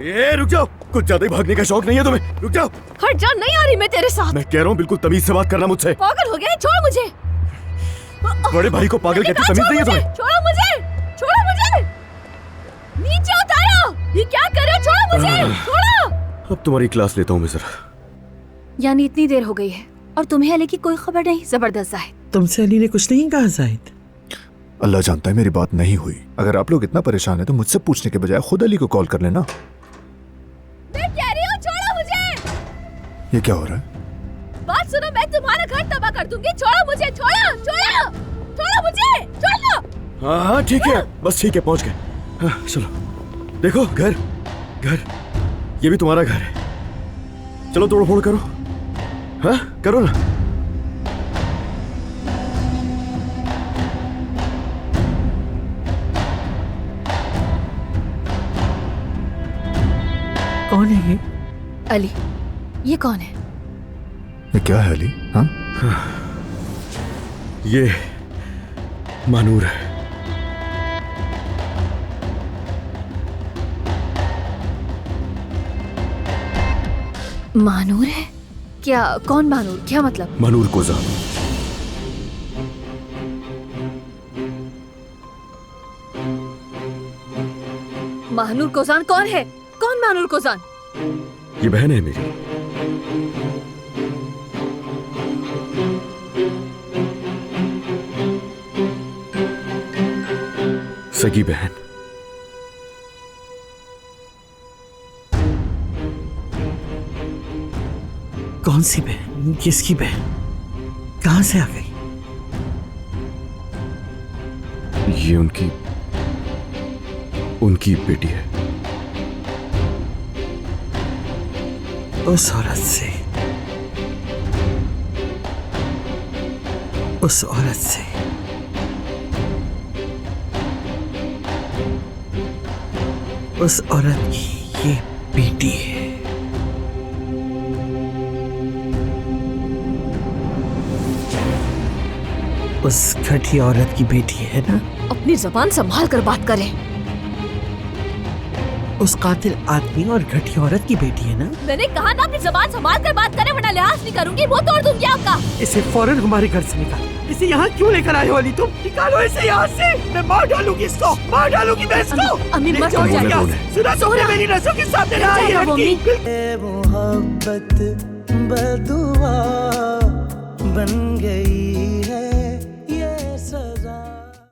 रुक जाओ, कुछ ज्यादा ही भागने का शौक नहीं है तुम्हें? रुक जाओ। हट जा, नहीं आ रही मैं तेरे साथ। मैं कह रहा हूँ बिल्कुल तमीज से बात करना मुझसे। पागल हो गया है, छोड़ मुझे। बड़े भाई को पागल कहती तमीज नहीं है तुम्हें? छोड़ो मुझे, छोड़ो मुझे, नीचे उतारो। ये क्या कर रहे हो? छोड़ो मुझे, छोड़ो। अब तुम्हारी क्लास लेता हूँ मैं जरा। यानी इतनी देर हो गई है और तुम्हें अली की कोई खबर नहीं? जबरदस्त जाहिद। तुमसे अली ने कुछ नहीं कहा जाहिद? अल्लाह जानता है मेरी बात नहीं हुई। अगर आप लोग इतना परेशान हैं तो मुझसे पूछने के बजाय खुद अली को कॉल कर लेना। मैं कह रही हूँ छोड़ो मुझे। ये क्या हो रहा है? बात सुनो, मैं तुम्हारा घर तबाह कर दूंगी। छोड़ो मुझे, छोड़ो, छोड़ो, छोड़ो मुझे, छोड़ो। हाँ ठीक है, बस ठीक है, पहुंच गए। हाँ, चलो देखो, घर घर ये भी तुम्हारा घर है। चलो तोड़ फोड़ करो। हाँ करो ना। कौन है ये? अली, ये कौन है? ये क्या है अली? हाँ ये मानूर है। मानूर है? क्या? कौन मानूर? क्या मतलब? मानूर कोजा। मानूर कोजान कौन है? कौन मानूर कोजान? ये बहन है मेरी। सगी बहन। कौन सी बहन? किसकी बहन? कहां से आ गई? ये उनकी बेटी है। उस औरत से, उस औरत से उस औरत की ये बेटी है। उस घटी औरत की बेटी है ना? अपनी जबान संभाल कर बात करें। उस कातिल आदमी और घटी औरत की बेटी है ना? मैंने कहा ना अपनी जबान संभाल कर बात करें, वरना लिहाज नहीं करूंगी, वो तोड़ दूंगी आपका। इसे फौरन हमारे घर से निकाल। इसे यहाँ क्यों लेकर आए हो अली? तुम निकालो इसे यहाँ से। मैं मार डालूंगी इसको, मार डालूंगी मैं इसको। अम्मी मत जाओ हो जाए। यहाँ से। सुना तुमने मेरी नसों के सामने ना आई लड़की। मोहब्बत बदुआ बन गई है